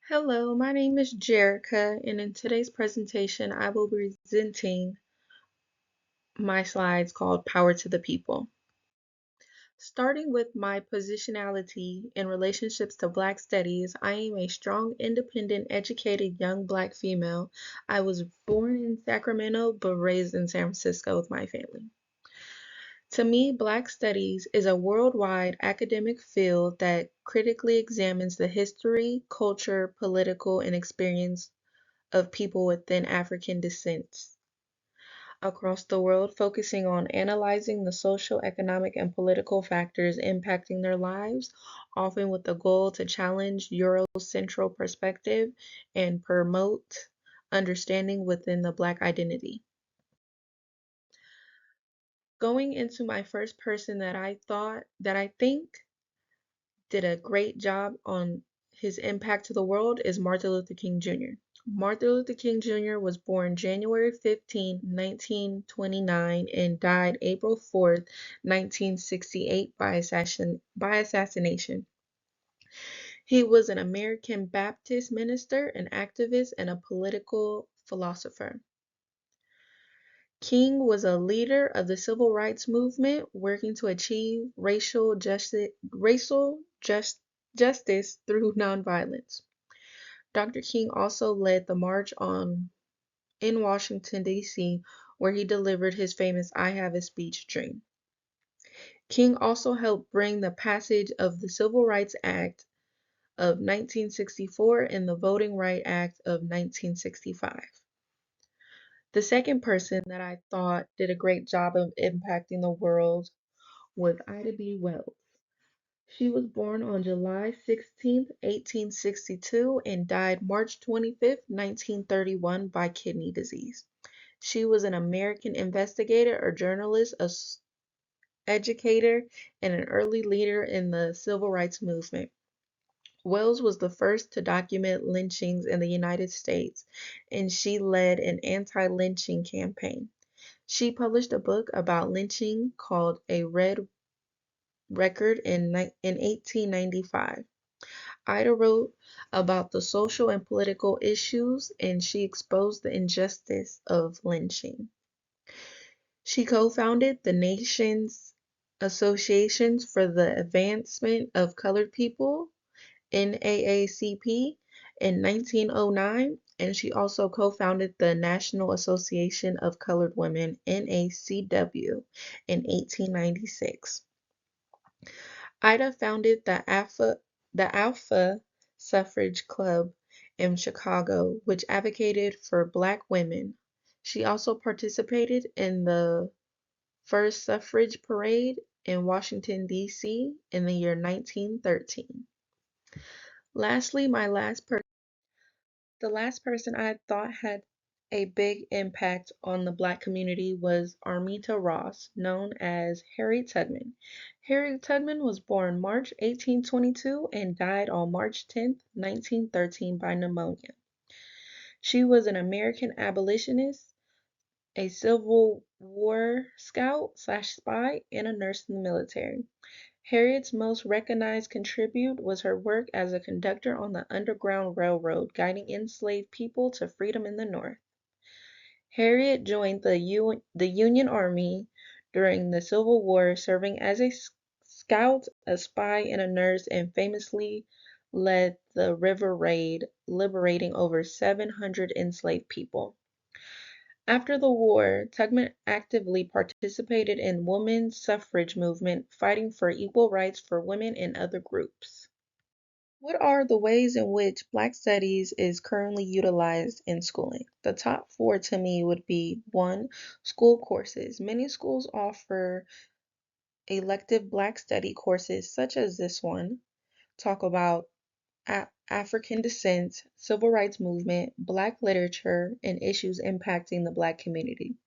Hello, my name is Jerica, and in today's presentation, I will be presenting my slides called Power to the People. Starting with my positionality in relationships to Black studies, I am a strong, independent, educated young Black female. I was born in Sacramento, but raised in San Francisco with my family. To me, Black Studies is a worldwide academic field that critically examines the history, culture, political, and experience of people within African descent across the world, focusing on analyzing the social, economic, and political factors impacting their lives, often with the goal to challenge Eurocentral perspective and promote understanding within the Black identity. Going into my first person that I think did a great job on his impact to the world is Martin Luther King Jr. Martin Luther King Jr. was born January 15, 1929, and died April 4th, 1968 by assassination. He was an American Baptist minister, an activist, and a political philosopher. King was a leader of the civil rights movement, working to achieve justice through nonviolence. Dr. King also led the march in Washington, D.C., where he delivered his famous I Have a Speech Dream. King also helped bring the passage of the Civil Rights Act of 1964 and the Voting Rights Act of 1965. The second person that I thought did a great job of impacting the world was Ida B. Wells. She was born on July 16, 1862, and died March 25, 1931 by kidney disease. She was an American investigator, a journalist, educator, and an early leader in the civil rights movement. Wells was the first to document lynchings in the United States, and she led an anti-lynching campaign. She published a book about lynching called A Red Record in 1895. Ida wrote about the social and political issues, and she exposed the injustice of lynching. She co-founded the nation's Associations for the Advancement of Colored People, NAACP, in 1909, and she also co-founded the National Association of Colored Women, NACW, in 1896. Ida founded the Alpha Suffrage Club in Chicago, which advocated for Black women. She also participated in the first suffrage parade in Washington, D.C. in the year 1913. Lastly, the last person I thought had a big impact on the Black community was Armita Ross, known as Harriet Tubman. Harriet Tubman was born March 1822 and died on March 10, 1913 by pneumonia. She was an American abolitionist, a Civil War scout/spy, and a nurse in the military. Harriet's most recognized contribute was her work as a conductor on the Underground Railroad, guiding enslaved people to freedom in the North. Harriet joined the Union Army during the Civil War, serving as a scout, a spy, and a nurse, and famously led the River Raid, liberating over 700 enslaved people. After the war, Tubman actively participated in women's suffrage movement, fighting for equal rights for women and other groups. What are the ways in which Black Studies is currently utilized in schooling? The top four to me would be one, school courses. Many schools offer elective Black Study courses such as this one, talk about African descent, civil rights movement, Black literature, and issues impacting the Black community.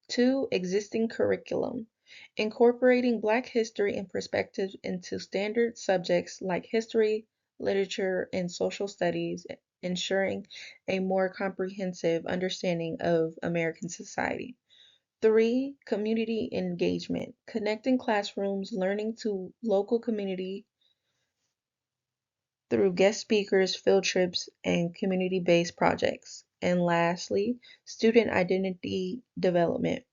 Two, existing curriculum. Incorporating Black history and perspectives into standard subjects like history, literature, and social studies, ensuring a more comprehensive understanding of American society. Three, community engagement. Connecting classrooms, learning to local community through guest speakers, field trips, and community-based projects. And lastly, student identity development,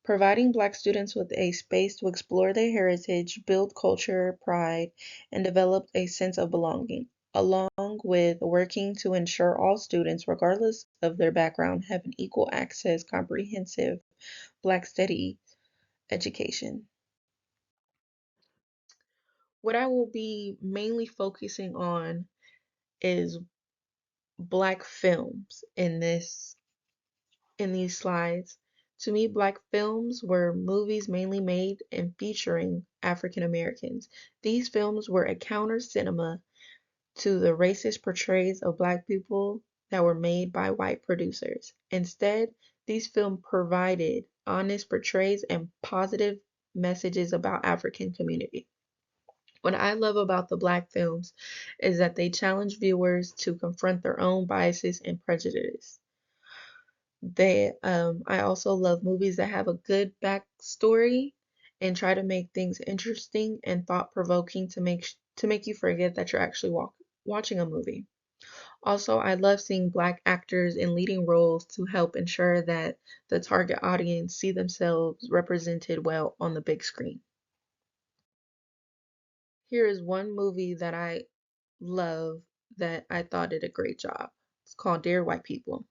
providing Black students with a space to explore their heritage, build culture, pride, and develop a sense of belonging, along with working to ensure all students, regardless of their background, have an equal access, comprehensive Black study education. What I will be mainly focusing on is Black films in these slides. To me, Black films were movies mainly made and featuring African Americans. These films were a counter cinema to the racist portrayals of Black people that were made by white producers. Instead, these films provided honest portrayals and positive messages about African community. What I love about the Black films is that they challenge viewers to confront their own biases and prejudices. I also love movies that have a good backstory and try to make things interesting and thought-provoking to make you forget that you're actually watching a movie. Also, I love seeing Black actors in leading roles to help ensure that the target audience see themselves represented well on the big screen. Here is one movie that I love that I thought did a great job. It's called Dear White People.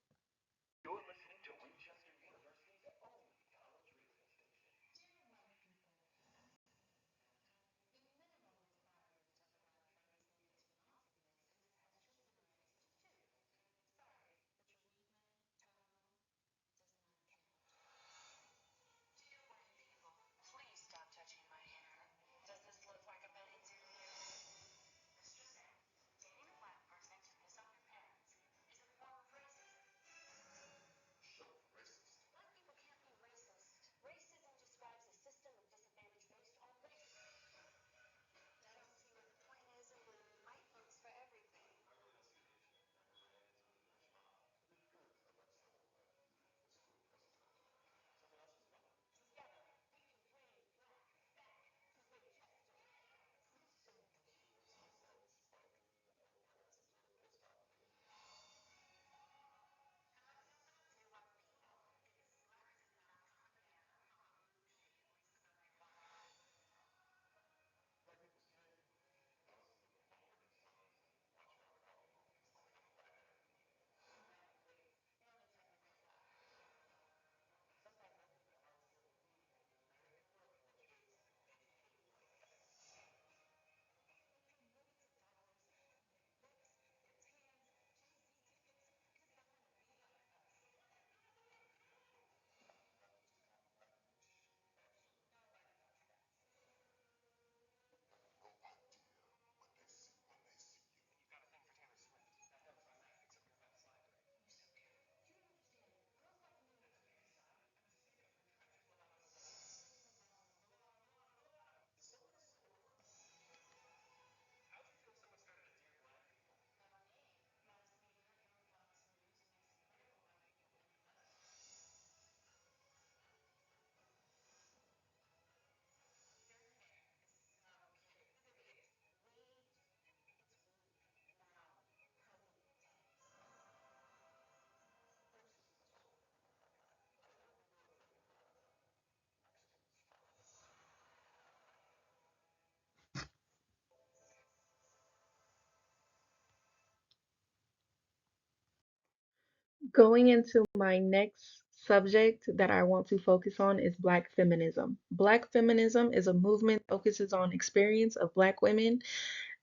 Going into my next subject that I want to focus on is Black feminism. Black feminism is a movement that focuses on experience of Black women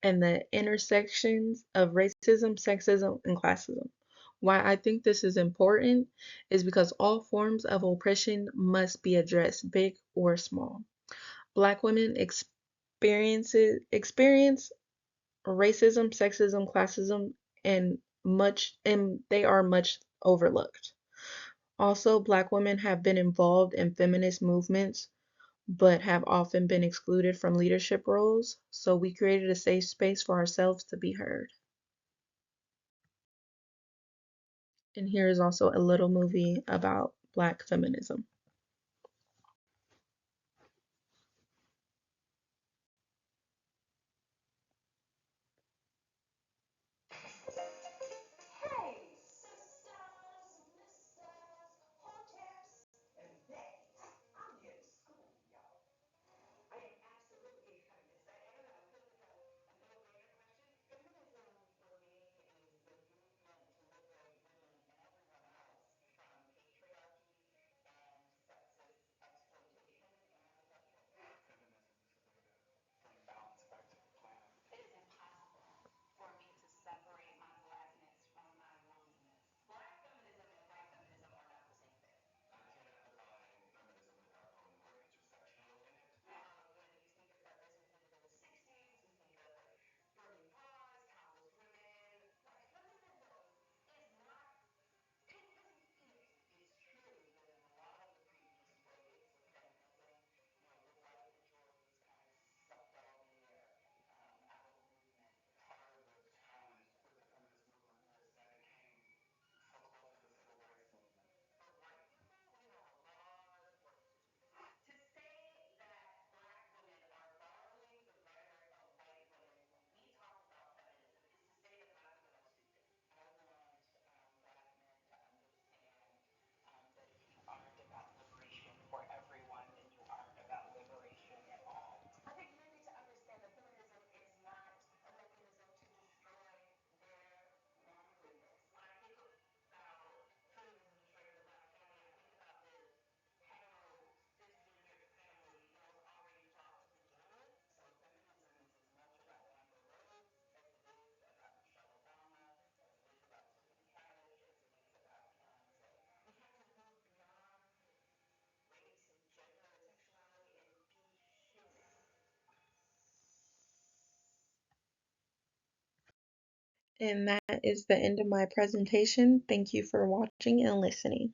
and the intersections of racism, sexism, and classism. Why I think this is important is because all forms of oppression must be addressed, big or small. Black women experience racism, sexism, classism, and they are much overlooked. Also, Black women have been involved in feminist movements but have often been excluded from leadership roles, so we created a safe space for ourselves to be heard. And here is also a little movie about Black feminism. And that is the end of my presentation. Thank you for watching and listening.